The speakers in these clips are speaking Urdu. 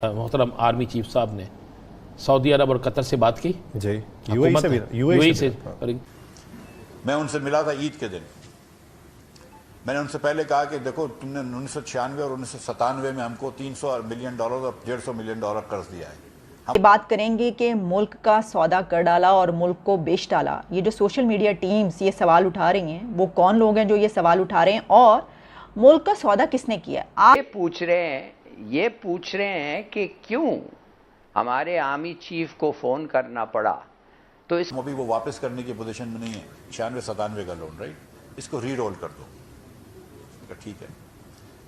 محترم آرمی چیف صاحب نے سعودی عرب اور قطر سے بات کی جی UAE سے میں ان سے ملا تھا عید کے دن. میں نے ان سے پہلے کہا کہ دیکھو تم نے 1996 اور 1997 میں ہم کو $300 ملین اور $150 ملین قرض دیا ہے. بات کریں گے کہ ملک کا سودا کر ڈالا اور ملک کو بیچ ڈالا. یہ جو سوشل میڈیا ٹیمز یہ سوال اٹھا رہی ہیں وہ کون لوگ ہیں جو یہ سوال اٹھا رہے ہیں اور ملک کا سودا کس نے کیا؟ آپ یہ پوچھ رہے ہیں کہ کیوں ہمارے آرمی چیف کو فون کرنا پڑا. تو اس ابھی وہ واپس کرنے کی پوزیشن میں نہیں ہے. 96-97 کا لون رائٹ, اس کو ری رول کر دو. ٹھیک ہے,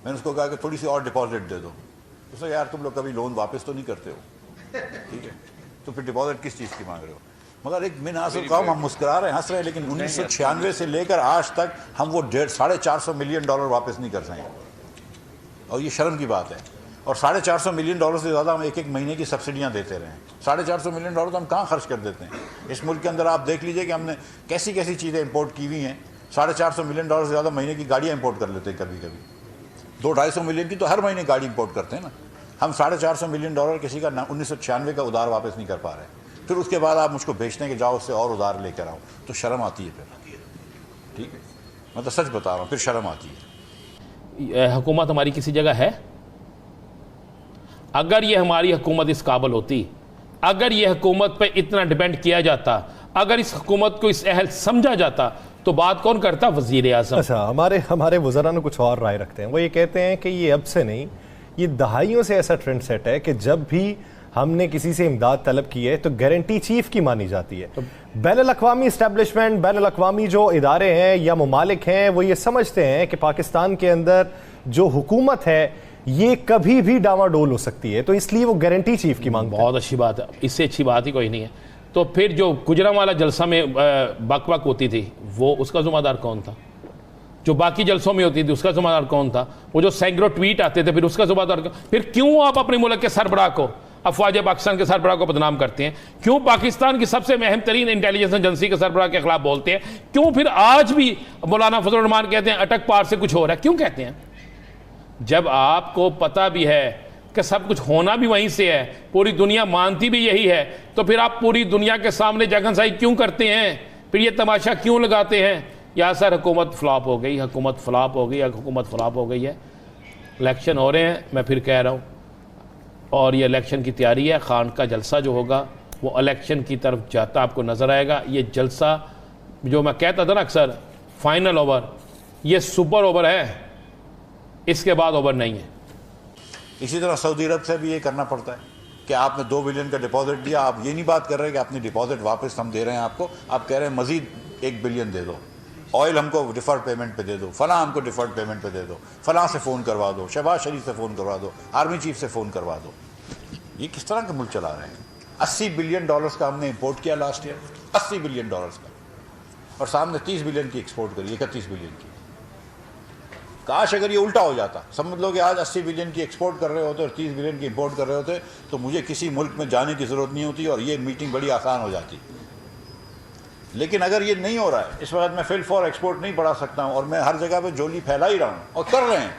میں نے اس کو کہا کہ تھوڑی سی اور ڈپازٹ دے دو. اس نے یار تم لوگ کبھی لون واپس تو نہیں کرتے ہو, ٹھیک ہے, تو پھر ڈپازٹ کس چیز کی مانگ رہے ہو. مگر ایک من حاصل کام ہم مسکرا رہے ہیں, ہنس رہے ہیں, لیکن 1996 سے لے کر آج تک ہم وہ $450 ملین واپس نہیں کر سکے, اور یہ شرم کی بات ہے. اور $450 ملین سے زیادہ ہم ایک مہینے کی سبسڈیاں دیتے رہے ہیں. $450 ملین تو ہم کہاں خرچ کر دیتے ہیں. اس ملک کے اندر آپ دیکھ لیجئے کہ ہم نے کیسی کیسی چیزیں امپورٹ کی ہوئی ہیں. $450 ملین سے زیادہ مہینے کی گاڑیاں امپورٹ کر لیتے ہیں. کبھی کبھی 200-250 ملین کی تو ہر مہینے گاڑی امپورٹ کرتے ہیں نا. ہم $450 ملین کسی کا 1996 کا ادھار واپس نہیں کر پا رہے. پھر اس کے بعد آپ مجھ کو بیچتے ہیں کہ جاؤ اس سے اور ادھار لے کر آؤ, تو شرم آتی ہے پھر. ٹھیک ہے, میں تو سچ بتا رہا ہوں, پھر شرم آتی ہے. حکومت ہماری کسی جگہ ہے؟ اگر یہ ہماری حکومت اس قابل ہوتی, اگر یہ حکومت پہ اتنا ڈیپینڈ کیا جاتا, اگر اس حکومت کو اس اہل سمجھا جاتا, تو بات کون کرتا؟ وزیر اعظم. اچھا, ہمارے وزراء کچھ اور رائے رکھتے ہیں. وہ یہ کہتے ہیں کہ یہ اب سے نہیں, یہ دہائیوں سے ایسا ٹرینڈ سیٹ ہے کہ جب بھی ہم نے کسی سے امداد طلب کی ہے تو گارنٹی چیف کی مانی جاتی ہے. بین الاقوامی اسٹیبلشمنٹ, بین الاقوامی جو ادارے ہیں یا ممالک ہیں, وہ یہ سمجھتے ہیں کہ پاکستان کے اندر جو حکومت ہے یہ کبھی بھی ڈاما ڈول ہو سکتی ہے, تو اس لیے وہ گارنٹی چیف کی مانگ. بہت اچھی بات ہے, اس سے اچھی بات ہی کوئی نہیں ہے. تو پھر جو گجرانوالہ جلسہ میں بک بک ہوتی تھی, وہ اس کا ذمہ دار کون تھا؟ جو باقی جلسوں میں ہوتی تھی اس کا ذمہ دار کون تھا؟ وہ جو سینکڑوں ٹویٹ آتے تھے, پھر اس کا ذمہ دار کون؟ پھر کیوں آپ اپنے ملک کے سربراہ کو, افواج پاکستان کے سربراہ کو بدنام کرتے ہیں؟ کیوں پاکستان کی سب سے اہم ترین انٹیلیجنس ایجنسی کے سربراہ کے خلاف بولتے ہیں؟ کیوں پھر آج بھی مولانا فضل الرحمان کہتے ہیں اٹک پار سے کچھ ہو رہا ہے؟ کیوں کہتے ہیں؟ جب آپ کو پتہ بھی ہے کہ سب کچھ ہونا بھی وہیں سے ہے, پوری دنیا مانتی بھی یہی ہے, تو پھر آپ پوری دنیا کے سامنے جگنسائی کیوں کرتے ہیں؟ پھر یہ تماشا کیوں لگاتے ہیں؟ یا سر حکومت فلاپ ہو گئی, حکومت فلاپ ہو گئی, حکومت فلاپ ہو گئی ہے. الیکشن ہو رہے ہیں, میں پھر کہہ رہا ہوں, اور یہ الیکشن کی تیاری ہے. خان کا جلسہ جو ہوگا وہ الیکشن کی طرف جاتا آپ کو نظر آئے گا. یہ جلسہ جو میں کہتا تھا نا اکثر, فائنل اوور, یہ سپر اوور ہے, اس کے بعد اوور نہیں ہے. اسی طرح سعودی عرب سے بھی یہ کرنا پڑتا ہے کہ آپ نے $2 بلین کا ڈپازٹ دیا, آپ یہ نہیں بات کر رہے کہ اپنی ڈپازٹ واپس ہم دے رہے ہیں آپ کو, آپ کہہ رہے ہیں مزید $1 بلین دے دو, آئل ہم کو ڈیفرڈ پیمنٹ پہ دے دو, فلاں ہم کو ڈیفرڈ پیمنٹ پہ دے دو, فلاں سے فون کروا دو, شہباز شریف سے فون کروا دو, آرمی چیف سے فون کروا دو. یہ کس طرح کا ملک چلا رہے ہیں؟ $80 بلین کا ہم نے امپورٹ کیا لاسٹ ایئر, $80 بلین کا, اور سامنے 30 بلین کی ایکسپورٹ کری, 31 بلین کی. کاش اگر یہ الٹا ہو جاتا, سمجھ لو کہ آج 80 بلین کی ایکسپورٹ کر رہے ہوتے اور 30 بلین کی امپورٹ کر رہے ہوتے, تو مجھے کسی ملک میں جانے کی ضرورت نہیں ہوتی اور یہ میٹنگ بڑی آسان ہو جاتی. لیکن اگر یہ نہیں ہو رہا ہے, اس وقت میں فل فور ایکسپورٹ نہیں بڑھا سکتا ہوں, اور میں ہر جگہ پہ جولی پھیلا ہی رہا ہوں, اور کر رہے ہیں,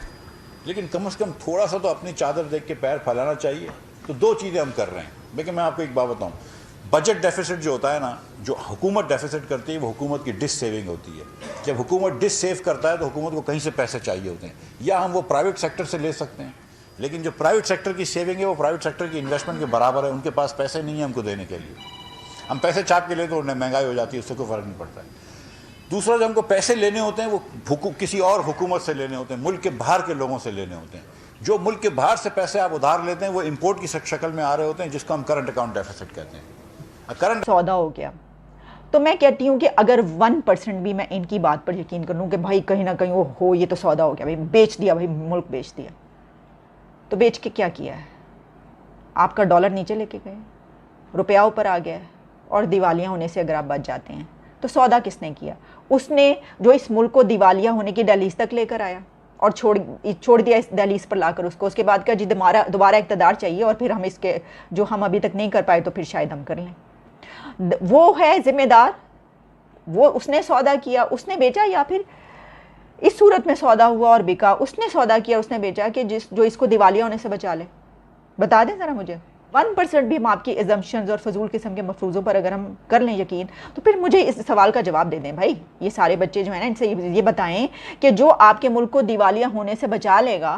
لیکن کم از کم تھوڑا سا تو اپنی چادر دیکھ کے پیر پھیلانا چاہیے. تو 2 چیزیں ہم کر رہے ہیں. لیکن میں آپ کو ایک بات بتاؤں, بجٹ ڈیفیسٹ جو ہوتا ہے نا, جو حکومت ڈیفیسٹ کرتی ہے وہ حکومت کی ڈس سیونگ ہوتی ہے. جب حکومت ڈس سیو کرتا ہے تو حکومت کو کہیں سے پیسے چاہیے ہوتے ہیں, یا ہم وہ پرائیویٹ سیکٹر سے لے سکتے ہیں, لیکن جو پرائیویٹ سیکٹر کی سیونگ ہے وہ پرائیویٹ سیکٹر کی انویسٹمنٹ کے برابر ہے. ان کے پاس پیسے نہیں ہیں ہم کو دینے کے لیے. ہم پیسے چاپ کے لے تو انہیں مہنگائی ہو جاتی ہے, اس سے کوئی فرق نہیں پڑتا ہے. دوسرا, جو ہم کو پیسے لینے ہوتے ہیں وہ کسی اور حکومت سے لینے ہوتے ہیں, ملک کے باہر کے لوگوں سے لینے ہوتے ہیں. جو ملک کے باہر سے پیسے آپ ادھار لیتے ہیں وہ امپورٹ کی شکل میں آ رہے ہوتے ہیں, جس کو ہم کرنٹ اکاؤنٹ ڈیفیسٹ کہتے ہیں. سودا ہو گیا. تو میں کہتی ہوں کہ اگر 1% بھی میں ان کی بات پر یقین کر لوں کہ بھائی کہیں نہ کہیں وہ ہو, یہ تو سودا ہو گیا, بھائی بیچ دیا, بھائی ملک بیچ دیا, تو بیچ کے کیا کیا ہے؟ آپ کا ڈالر نیچے لے کے گئے, روپیہ اوپر آ گیا ہے, اور دیوالیہ ہونے سے اگر آپ بچ جاتے ہیں تو سودا کس نے کیا؟ اس نے جو اس ملک کو دیوالیہ ہونے کی دہلیز تک لے کر آیا اور چھوڑ دیا اس دہلیز پر لا کر اس کو. اس کے بعد کہا جی دوبارہ اقتدار چاہیے, اور پھر ہم اس کے جو ہم ابھی تک نہیں کر پائے تو پھر شاید ہم کر لیں. وہ ہے ذمہ دار, وہ اس نے سودا کیا, اس نے بیچا, یا پھر اس صورت میں سودا ہوا اور بکا, اس نے سودا کیا, اس نے بیچا کہ جو اس کو دیوالیہ ہونے سے بچا لے. بتا دیں ذرا مجھے. 1% بھی ہم آپ کی ایزمپشنز اور فضول قسم کے مفروضوں پر اگر ہم کر لیں یقین, تو پھر مجھے اس سوال کا جواب دے دیں بھائی. یہ سارے بچے جو ہیں نا, ان سے یہ بتائیں کہ جو آپ کے ملک کو دیوالیہ ہونے سے بچا لے گا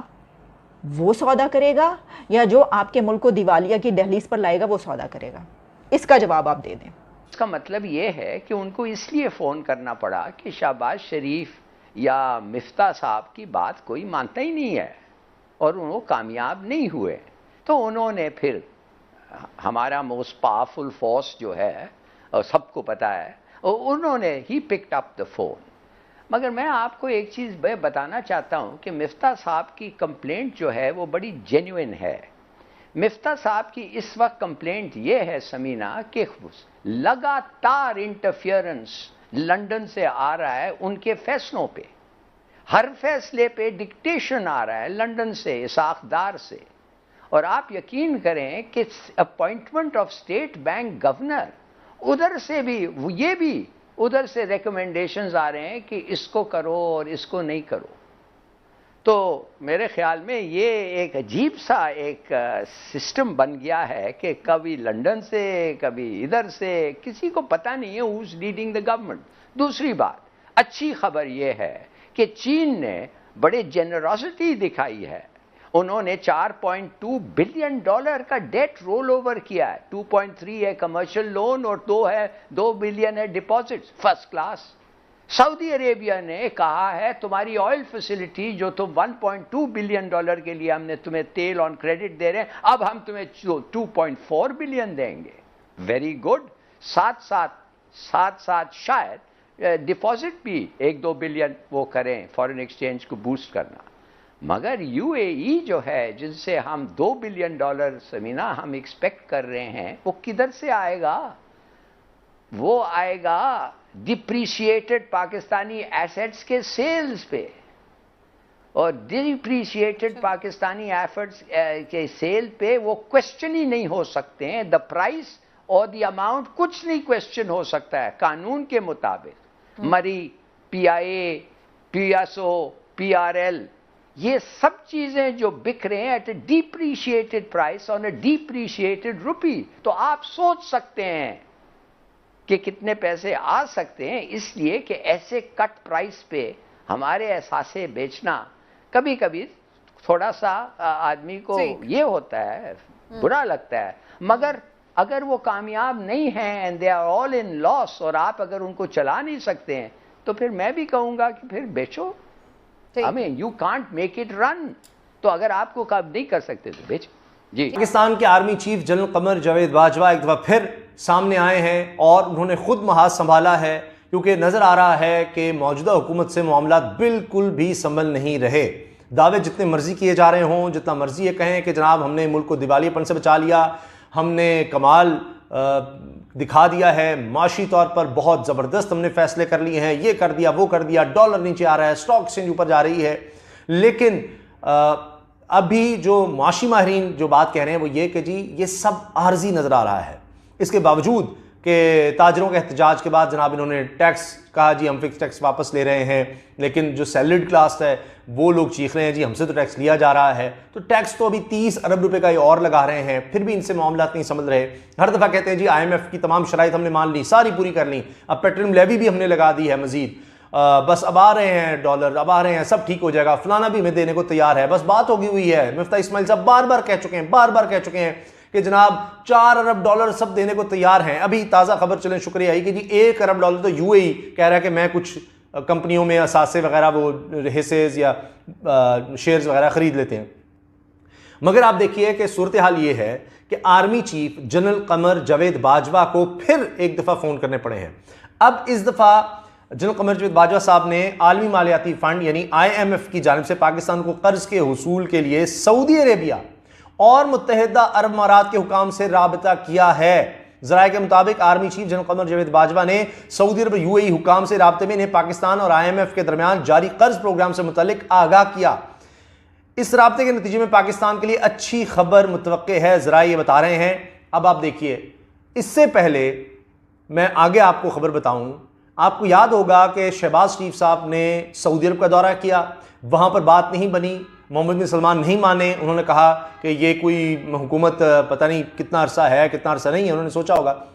وہ سودا کرے گا, یا جو آپ کے ملک کو دیوالیہ کی دہلیز پر لائے گا وہ سودا کرے گا؟ اس کا جواب آپ دے دیں. اس کا مطلب یہ ہے کہ ان کو اس لیے فون کرنا پڑا کہ شہباز شریف یا مفتاح صاحب کی بات کوئی مانتا ہی نہیں ہے اور وہ کامیاب نہیں ہوئے. تو انہوں نے پھر ہمارا موسٹ پاورفل فورس جو ہے اور سب کو پتہ ہے, انہوں نے he picked up the phone. مگر میں آپ کو ایک چیز بتانا چاہتا ہوں کہ مفتاح صاحب کی کمپلینٹ جو ہے وہ بڑی جینوئن ہے. مفتاح صاحب کی اس وقت کمپلینٹ یہ ہے سمینہ کہ لگاتار انٹرفیئرنس لندن سے آ رہا ہے ان کے فیصلوں پہ. ہر فیصلے پہ ڈکٹیشن آ رہا ہے لندن سے, اسحاق ڈار سے. اور آپ یقین کریں کہ appointment of state bank governor, ادھر سے بھی یہ بھی ادھر سے ریکمنڈیشنز آ رہے ہیں کہ اس کو کرو اور اس کو نہیں کرو. تو میرے خیال میں یہ ایک عجیب سا ایک سسٹم بن گیا ہے کہ کبھی لندن سے کبھی ادھر سے, کسی کو پتہ نہیں ہے ہوز لیڈنگ دا گورنمنٹ. دوسری بات, اچھی خبر یہ ہے کہ چین نے بڑے جنراسٹی دکھائی ہے. انہوں نے $4.2 بلین کا ڈیٹ رول اوور کیا ہے. 2.3 ہے کمرشل لون اور 2 بلین ہے deposit. First class. Saudi Arabia نے کہا ہے تمہاری آئل فیسلٹی جو تم $1.2 بلین کے لیے ہم نے تمہیں تیل آن کریڈٹ دے رہے ہیں, اب ہم تمہیں 2.4 بلین دیں گے. Very good. ساتھ شاید ڈپازٹ بھی 1-2 بلین وہ کریں فارن ایکسچینج کو بوسٹ کرنا. مگر یو اے ای جو ہے جن سے ہم $2 بلین سمینہ ہم ایکسپیکٹ کر رہے ہیں, وہ کدھر سے آئے گا؟ وہ آئے گا ڈپریشیٹڈ پاکستانی ایسیٹس کے سیلز پہ. اور ڈپریشیٹڈ پاکستانی ایسیٹس کے سیل پہ وہ کوشچن ہی نہیں ہو سکتے ہیں. دا پرائس اور دی اماؤنٹ کچھ نہیں کوشچن ہو سکتا ہے قانون کے مطابق. Murree, P I A, P S O, P R L, یہ سب چیزیں جو بک رہے ہیں ایٹ اے ڈیپریشیٹڈ پرائس آن اے ڈیپریشیٹڈ روپی. تو آپ سوچ سکتے ہیں کہ کتنے پیسے آ سکتے ہیں. اس لیے کہ ایسے کٹ پرائس پہ ہمارے اثاثے بیچنا کبھی کبھی تھوڑا سا آدمی کو یہ ہوتا ہے, برا لگتا ہے. مگر اگر وہ کامیاب نہیں ہیں اینڈ دے آر آل ان لاس, اور آپ اگر ان کو چلا نہیں سکتے ہیں, تو پھر میں بھی کہوں گا کہ پھر بیچو. یو کانٹ میک اٹ رن. تو اگر آپ کو کام نہیں کر سکتے تو بیچو. جی. پاکستان کے army chief general Qamar Javed Bajwa ایک دفعہ پھر سامنے آئے ہیں اور انہوں نے خود محاذ سنبھالا ہے, کیونکہ نظر آ رہا ہے کہ موجودہ حکومت سے معاملات بالکل بھی سنبھل نہیں رہے. دعوے جتنے مرضی کیے جا رہے ہوں, جتنا مرضی یہ کہیں کہ جناب ہم نے ملک کو دیوالیہ پن سے بچا لیا, ہم نے کمال دکھا دیا ہے, معاشی طور پر بہت زبردست ہم نے فیصلے کر لیے ہیں, یہ کر دیا وہ کر دیا, ڈالر نیچے آ رہا ہے, اسٹاک ایکسچینج اوپر جا رہی ہے. لیکن ابھی جو معاشی ماہرین جو بات کہہ رہے ہیں وہ یہ کہ جی یہ سب عارضی نظر آ رہا ہے. اس کے باوجود کہ تاجروں کے احتجاج کے بعد جناب انہوں نے ٹیکس کہا جی ہم فکس ٹیکس واپس لے رہے ہیں, لیکن جو سیلریڈ کلاس ہے وہ لوگ چیخ رہے ہیں جی ہم سے تو ٹیکس لیا جا رہا ہے. تو ٹیکس تو ابھی 30 ارب روپے کا یہ اور لگا رہے ہیں, پھر بھی ان سے معاملات نہیں سنبھل رہے. ہر دفعہ کہتے ہیں جی آئی ایم ایف کی تمام شرائط ہم نے مان لی, ساری پوری کر لی, اب پیٹرولیم لیوی بھی ہم نے لگا دی ہے مزید, بس اب آ رہے ہیں ڈالر, اب آ رہے ہیں, سب ٹھیک ہو جائے گا, فلانا بھی ہمیں دینے کو تیار ہے, بس بات ہوگی ہوئی ہے. مفتاح اسماعیل صاحب بار بار کہہ چکے ہیں کہ جناب 4 ارب ڈالر سب دینے کو تیار ہیں. ابھی تازہ خبر چلیں شکریہ آئی کہ جی 1 ارب ڈالر تو یو اے ای کہہ رہا ہے کہ میں کچھ کمپنیوں میں اثاثے وغیرہ وہ حصص یا شیئرز وغیرہ خرید لیتے ہیں. مگر آپ دیکھیے کہ صورتحال یہ ہے کہ army chief general Qamar Javed Bajwa کو پھر ایک دفعہ فون کرنے پڑے ہیں. اب اس دفعہ جنرل قمر جاوید باجوہ صاحب نے عالمی مالیاتی فنڈ یعنی آئی ایم ایف کی جانب سے پاکستان کو قرض کے حصول کے لیے سعودی عربیہ اور متحدہ عرب امارات کے حکام سے رابطہ کیا ہے. ذرائع کے مطابق army chief general Qamar Javed Bajwa نے سعودی عرب یو اے ای حکام سے رابطے میں انہیں پاکستان اور آئی ایم ایف کے درمیان جاری قرض پروگرام سے متعلق آگاہ کیا. اس رابطے کے نتیجے میں پاکستان کے لیے اچھی خبر متوقع ہے, ذرائع یہ بتا رہے ہیں. اب آپ دیکھیے, اس سے پہلے میں آگے آپ کو خبر بتاؤں, آپ کو یاد ہوگا کہ شہباز شریف صاحب نے سعودی عرب کا دورہ کیا, وہاں پر بات نہیں بنی, محمد بن سلمان نہیں مانے. انہوں نے کہا کہ یہ کوئی حکومت پتہ نہیں کتنا عرصہ ہے کتنا عرصہ نہیں ہے. انہوں نے سوچا ہوگا